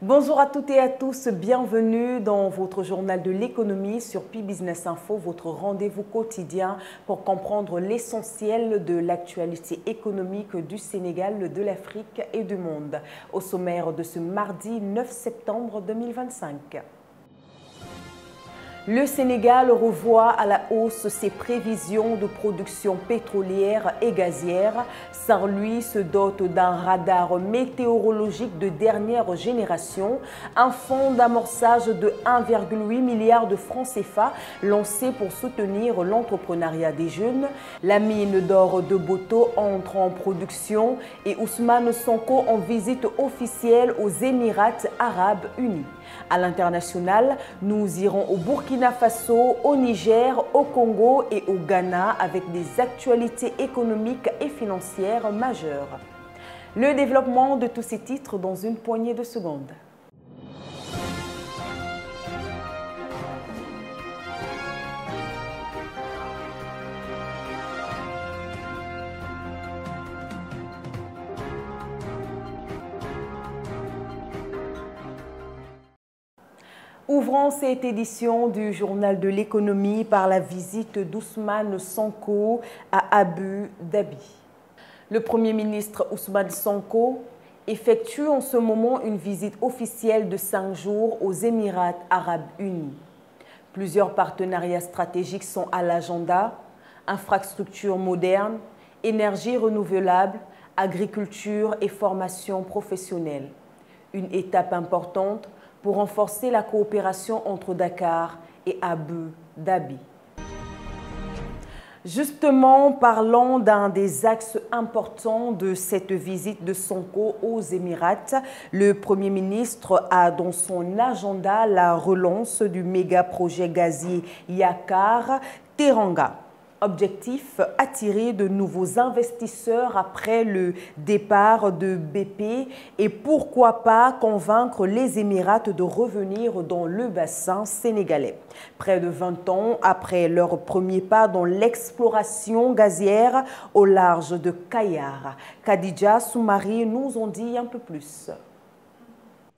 Bonjour à toutes et à tous, bienvenue dans votre journal de l'économie sur Pi Business Info, votre rendez-vous quotidien pour comprendre l'essentiel de l'actualité économique du Sénégal, de l'Afrique et du monde. Au sommaire de ce mardi 9 septembre 2025. Le Sénégal revoit à la hausse ses prévisions de production pétrolière et gazière. Saint-Louis se dote d'un radar météorologique de dernière génération, un fonds d'amorçage de 1,8 milliard de francs CFA lancé pour soutenir l'entrepreneuriat des jeunes. La mine d'or de Boto entre en production et Ousmane Sonko en visite officielle aux Émirats arabes unis. À l'international, nous irons au Burkina Faso, au Niger, au Congo et au Ghana avec des actualités économiques et financières majeures. Le développement de tous ces titres dans une poignée de secondes. Ouvrons cette édition du journal de l'économie par la visite d'Ousmane Sonko à Abu Dhabi. Le Premier ministre Ousmane Sonko effectue en ce moment une visite officielle de 5 jours aux Émirats arabes unis. Plusieurs partenariats stratégiques sont à l'agenda: infrastructures modernes, énergie renouvelable, agriculture et formation professionnelle. Une étape importante pour renforcer la coopération entre Dakar et Abu Dhabi. Justement, parlons d'un des axes importants de cette visite de Sonko aux Émirats. Le Premier ministre a dans son agenda la relance du méga-projet gazier Yakar-Teranga. Objectif, attirer de nouveaux investisseurs après le départ de BP et pourquoi pas convaincre les Émirats de revenir dans le bassin sénégalais. Près de 20 ans après leur premier pas dans l'exploration gazière au large de Kayar. Khadija Soumari nous en dit un peu plus.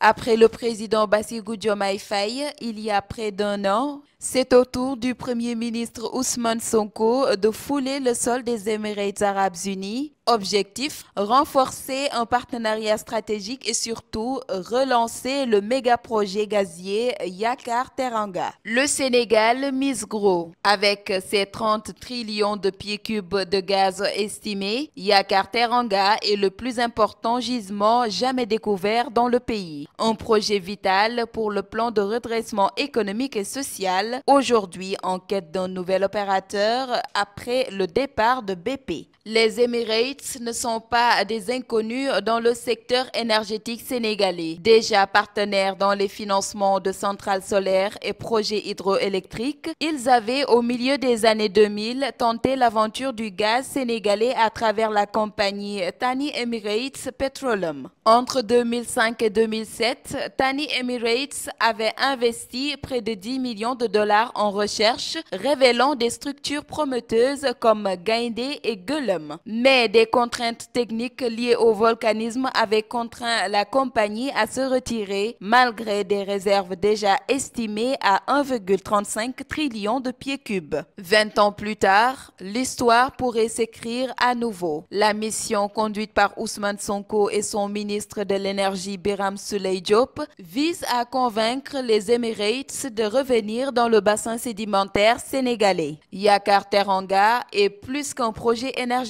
Après le président Bassirou Diomaye Faye, il y a près d'un an, c'est au tour du Premier ministre Ousmane Sonko de fouler le sol des Émirats arabes unis. Objectif, renforcer un partenariat stratégique et surtout relancer le méga-projet gazier Yakar-Teranga. Le Sénégal mise gros. Avec ses 30 trillions de pieds cubes de gaz estimés, Yakar-Teranga est le plus important gisement jamais découvert dans le pays. Un projet vital pour le plan de redressement économique et social, aujourd'hui en quête d'un nouvel opérateur après le départ de BP. Les Émirats ne sont pas des inconnus dans le secteur énergétique sénégalais. Déjà partenaires dans les financements de centrales solaires et projets hydroélectriques, ils avaient au milieu des années 2000 tenté l'aventure du gaz sénégalais à travers la compagnie Thani Emirates Petroleum. Entre 2005 et 2007, Thani Emirates avait investi près de 10 millions de dollars en recherche, révélant des structures prometteuses comme Gaindé et Gueulem. Mais des contraintes techniques liées au volcanisme avaient contraint la compagnie à se retirer malgré des réserves déjà estimées à 1,35 trillion de pieds cubes. 20 ans plus tard, l'histoire pourrait s'écrire à nouveau. La mission conduite par Ousmane Sonko et son ministre de l'énergie Birame Souleye Diop vise à convaincre les Émirats de revenir dans le bassin sédimentaire sénégalais. Yakar-Teranga est plus qu'un projet énergétique.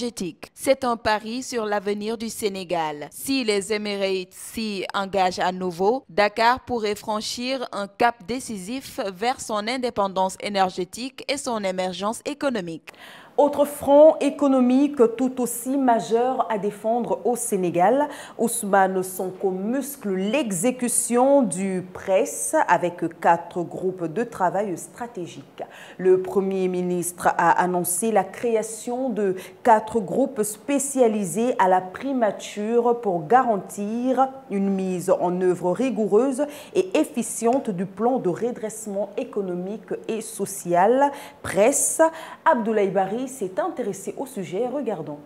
C'est un pari sur l'avenir du Sénégal. Si les Émirats s'y engagent à nouveau, Dakar pourrait franchir un cap décisif vers son indépendance énergétique et son émergence économique. Autre front économique tout aussi majeur à défendre au Sénégal, Ousmane Sonko muscle l'exécution du PRES avec 4 groupes de travail stratégiques. Le Premier ministre a annoncé la création de 4 groupes spécialisés à la primature pour garantir une mise en œuvre rigoureuse et efficiente du plan de redressement économique et social PRES. Abdoulaye Bari s'est intéressé au sujet, regardons.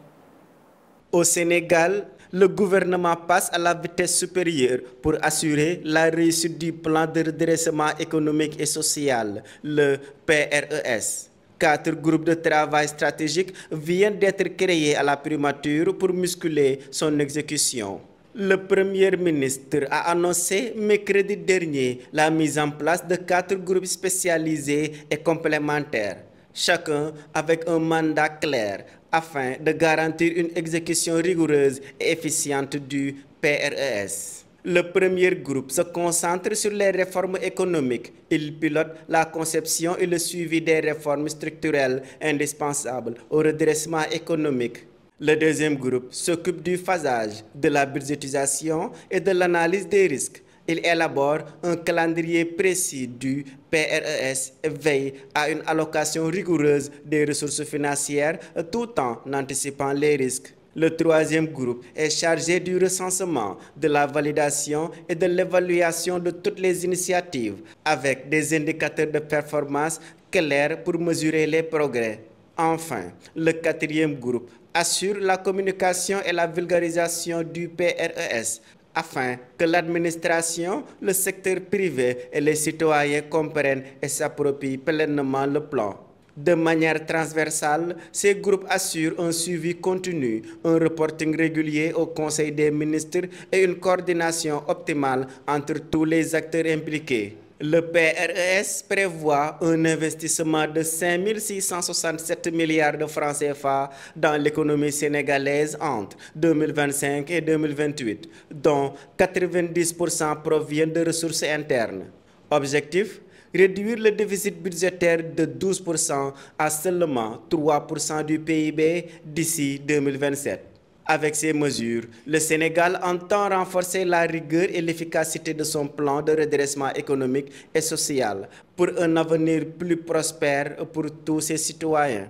Au Sénégal, Le gouvernement passe à la vitesse supérieure pour assurer la réussite du plan de redressement économique et social, le PRES. 4 groupes de travail stratégiques viennent d'être créés à la primature pour muscler son exécution. Le Premier ministre a annoncé mercredi dernier la mise en place de 4 groupes spécialisés et complémentaires, chacun avec un mandat clair afin de garantir une exécution rigoureuse et efficiente du PRES. Le premier groupe se concentre sur les réformes économiques. Il pilote la conception et le suivi des réformes structurelles indispensables au redressement économique. Le deuxième groupe s'occupe du phasage, de la budgétisation et de l'analyse des risques. Il élabore un calendrier précis du PRES et veille à une allocation rigoureuse des ressources financières tout en anticipant les risques. Le troisième groupe est chargé du recensement, de la validation et de l'évaluation de toutes les initiatives, avec des indicateurs de performance clairs pour mesurer les progrès. Enfin, le quatrième groupe assure la communication et la vulgarisation du PRES, afin que l'administration, le secteur privé et les citoyens comprennent et s'approprient pleinement le plan. De manière transversale, ces groupes assurent un suivi continu, un reporting régulier au Conseil des ministres et une coordination optimale entre tous les acteurs impliqués. Le PRES prévoit un investissement de 5 667 milliards de francs CFA dans l'économie sénégalaise entre 2025 et 2028, dont 90% proviennent de ressources internes. Objectif: réduire le déficit budgétaire de 12% à seulement 3% du PIB d'ici 2027. Avec ces mesures, le Sénégal entend renforcer la rigueur et l'efficacité de son plan de redressement économique et social pour un avenir plus prospère pour tous ses citoyens.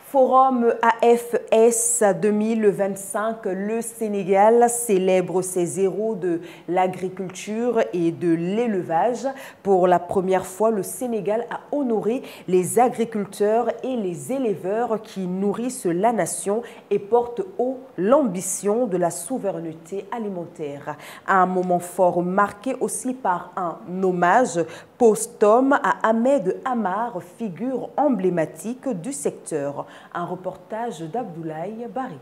Forum AFS 2025, le Sénégal célèbre ses héros de l'agriculture et de l'élevage. Pour la première fois, le Sénégal a honoré les agriculteurs et les éleveurs qui nourrissent la nation et portent haut l'ambition de la souveraineté alimentaire. Un moment fort marqué aussi par un hommage posthume à Ahmed Amar, figure emblématique du secteur. Un reportage d'Abdoulaye Bari.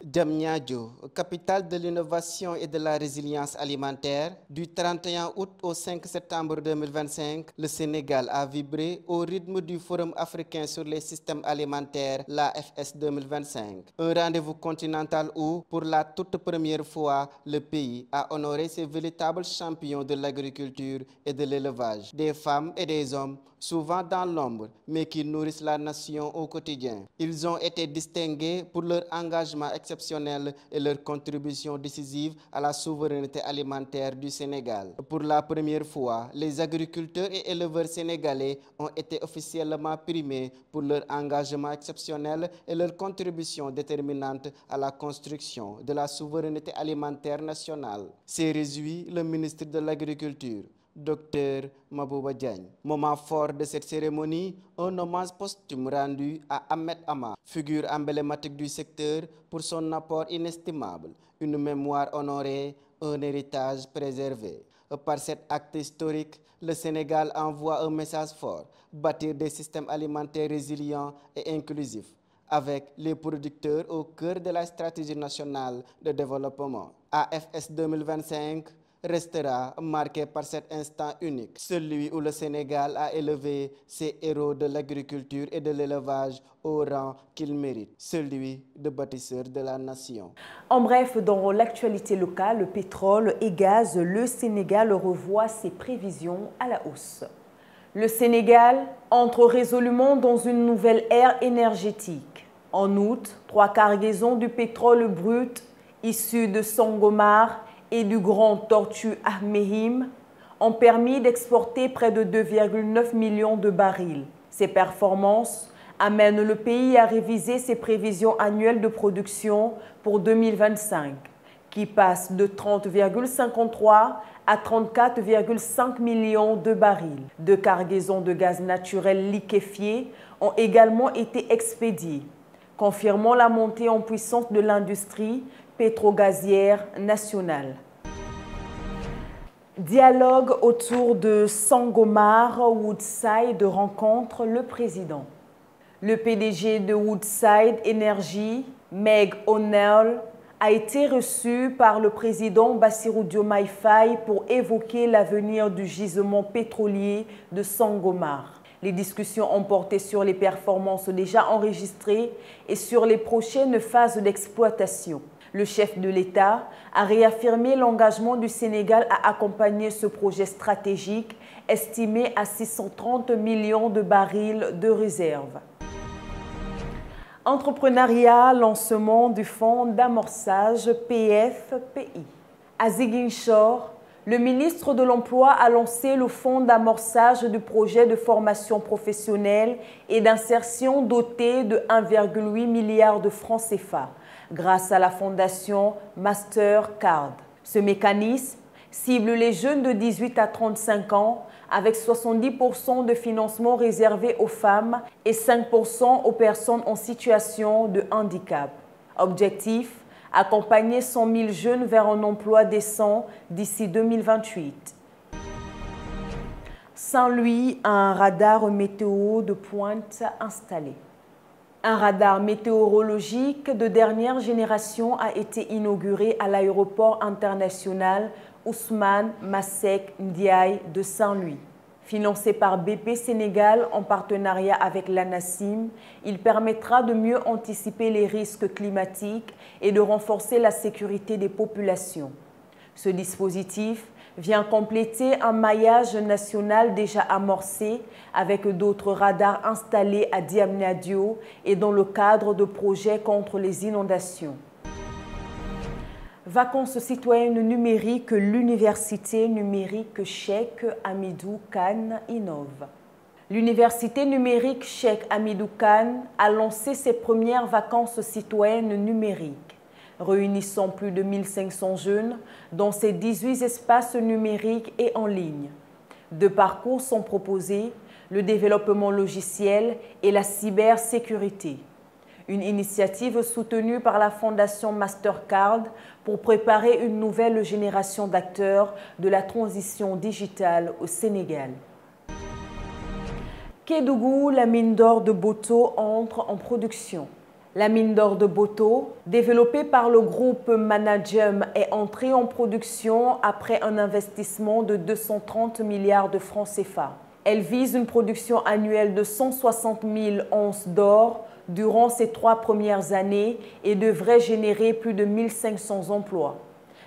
Diamniadio, capitale de l'innovation et de la résilience alimentaire, du 31 août au 5 septembre 2025, le Sénégal a vibré au rythme du Forum africain sur les systèmes alimentaires, l'AFS 2025. Un rendez-vous continental où, pour la toute première fois, le pays a honoré ses véritables champions de l'agriculture et de l'élevage, des femmes et des hommes, souvent dans l'ombre, mais qui nourrissent la nation au quotidien. Ils ont été distingués pour leur engagement exceptionnel et leur contribution décisive à la souveraineté alimentaire du Sénégal. Pour la première fois, les agriculteurs et éleveurs sénégalais ont été officiellement primés pour leur engagement exceptionnel et leur contribution déterminante à la construction de la souveraineté alimentaire nationale. S'est réjoui le ministre de l'Agriculture, Dr Mabouba Diagne. Moment fort de cette cérémonie, un hommage posthume rendu à Ahmed Amar, figure emblématique du secteur pour son apport inestimable, une mémoire honorée, un héritage préservé. Par cet acte historique, le Sénégal envoie un message fort, bâtir des systèmes alimentaires résilients et inclusifs, avec les producteurs au cœur de la stratégie nationale de développement. AFS 2025 restera marqué par cet instant unique, celui où le Sénégal a élevé ses héros de l'agriculture et de l'élevage au rang qu'ils méritent, celui de bâtisseur de la nation. En bref, dans l'actualité locale, pétrole et gaz, le Sénégal revoit ses prévisions à la hausse. Le Sénégal entre résolument dans une nouvelle ère énergétique. En août, 3 cargaisons du pétrole brut issus de Sangomar et du Grand Tortue Ahmeyim ont permis d'exporter près de 2,9 millions de barils. Ces performances amènent le pays à réviser ses prévisions annuelles de production pour 2025, qui passent de 30,53 à 34,5 millions de barils. 2 cargaisons de gaz naturel liquéfié ont également été expédiées, confirmant la montée en puissance de l'industrie pétrogazière nationale. Dialogue autour de Sangomar, Woodside rencontre le président. Le PDG de Woodside Energy, Meg O'Neill, a été reçu par le président Bassirou Diomaye Faye pour évoquer l'avenir du gisement pétrolier de Sangomar. Les discussions ont porté sur les performances déjà enregistrées et sur les prochaines phases d'exploitation. Le chef de l'État a réaffirmé l'engagement du Sénégal à accompagner ce projet stratégique estimé à 630 millions de barils de réserve. Entrepreneuriat, lancement du fonds d'amorçage PFPI. À Ziguinchor, le ministre de l'Emploi a lancé le fonds d'amorçage du projet de formation professionnelle et d'insertion doté de 1,8 milliard de francs CFA grâce à la fondation Mastercard. Ce mécanisme cible les jeunes de 18 à 35 ans avec 70% de financement réservé aux femmes et 5% aux personnes en situation de handicap. Objectif, accompagner 100 000 jeunes vers un emploi décent d'ici 2028. Saint-Louis a un radar météo de pointe installé. Un radar météorologique de dernière génération a été inauguré à l'aéroport international Ousmane Masseck Ndiaye de Saint-Louis. Financé par BP Sénégal en partenariat avec l'ANACIM, il permettra de mieux anticiper les risques climatiques et de renforcer la sécurité des populations. Ce dispositif vient compléter un maillage national déjà amorcé avec d'autres radars installés à Diamniadio et dans le cadre de projets contre les inondations. Vacances citoyennes numériques, l'université numérique Cheikh Hamidou Kane innove. L'université numérique Cheikh Hamidou Kane a lancé ses premières vacances citoyennes numériques, réunissant plus de 1500 jeunes dans ses 18 espaces numériques et en ligne. Deux parcours sont proposés, le développement logiciel et la cybersécurité. Une initiative soutenue par la Fondation Mastercard pour préparer une nouvelle génération d'acteurs de la transition digitale au Sénégal. Kédougou, la mine d'or de Boto entre en production. La mine d'or de Boto, développée par le groupe Managem, est entrée en production après un investissement de 230 milliards de francs CFA. Elle vise une production annuelle de 160 000 onces d'or durant ces 3 premières années et devrait générer plus de 1500 emplois.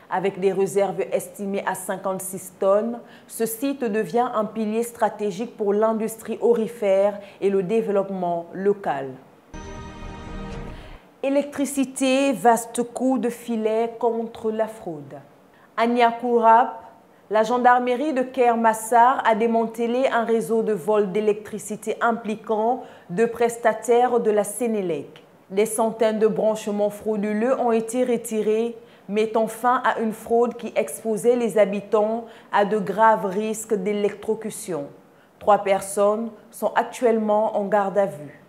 Avec des réserves estimées à 56 tonnes, ce site devient un pilier stratégique pour l'industrie aurifère et le développement local. Électricité, vaste coup de filet contre la fraude. À Niakourab, la gendarmerie de Kermassar a démantelé un réseau de vol d'électricité impliquant 2 prestataires de la Sénélec. Des centaines de branchements frauduleux ont été retirés, mettant fin à une fraude qui exposait les habitants à de graves risques d'électrocution. 3 personnes sont actuellement en garde à vue.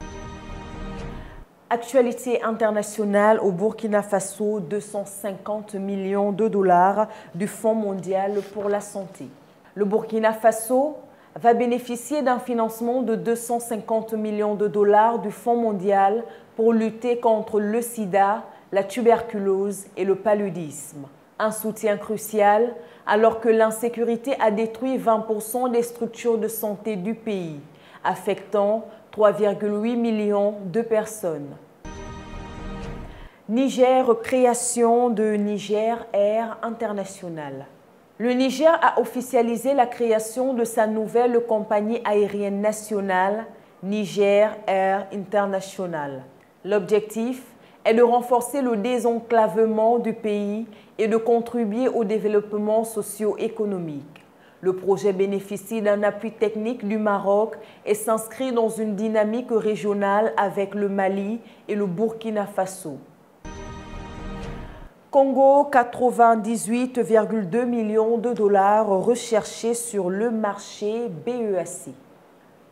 Actualité internationale au Burkina Faso, 250 millions de dollars du Fonds mondial pour la santé. Le Burkina Faso va bénéficier d'un financement de 250 millions de dollars du Fonds mondial pour lutter contre le sida, la tuberculose et le paludisme. Un soutien crucial alors que l'insécurité a détruit 20% des structures de santé du pays, affectant 3,8 millions de personnes. Niger, création de Niger Air International. Le Niger a officialisé la création de sa nouvelle compagnie aérienne nationale, Niger Air International. L'objectif est de renforcer le désenclavement du pays et de contribuer au développement socio-économique. Le projet bénéficie d'un appui technique du Maroc et s'inscrit dans une dynamique régionale avec le Mali et le Burkina Faso. Congo, 98,2 millions de dollars recherchés sur le marché BEAC.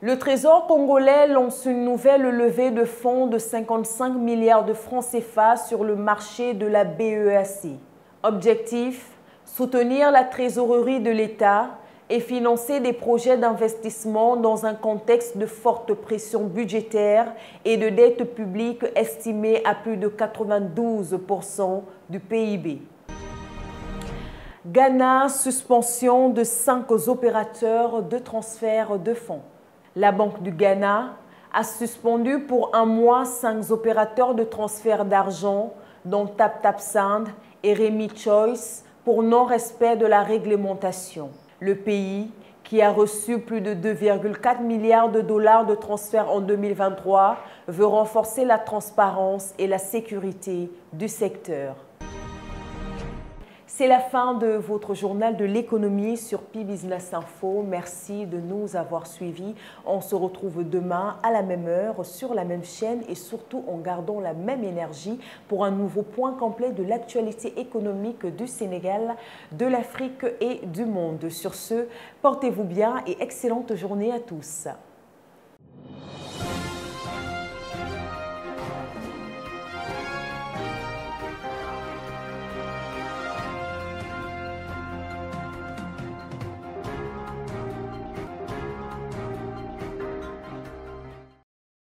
Le Trésor congolais lance une nouvelle levée de fonds de 55 milliards de francs CFA sur le marché de la BEAC. Objectif, soutenir la trésorerie de l'État et financer des projets d'investissement dans un contexte de forte pression budgétaire et de dette publique estimée à plus de 92% du PIB. Ghana, suspension de 5 opérateurs de transfert de fonds. La Banque du Ghana a suspendu pour un mois 5 opérateurs de transfert d'argent, dont TapTapSend et Remy Choice, pour non-respect de la réglementation. Le pays, qui a reçu plus de 2,4 milliards de dollars de transferts en 2023, veut renforcer la transparence et la sécurité du secteur. C'est la fin de votre journal de l'économie sur Pi-Business Info. Merci de nous avoir suivis. On se retrouve demain à la même heure sur la même chaîne et surtout en gardant la même énergie pour un nouveau point complet de l'actualité économique du Sénégal, de l'Afrique et du monde. Sur ce, portez-vous bien et excellente journée à tous.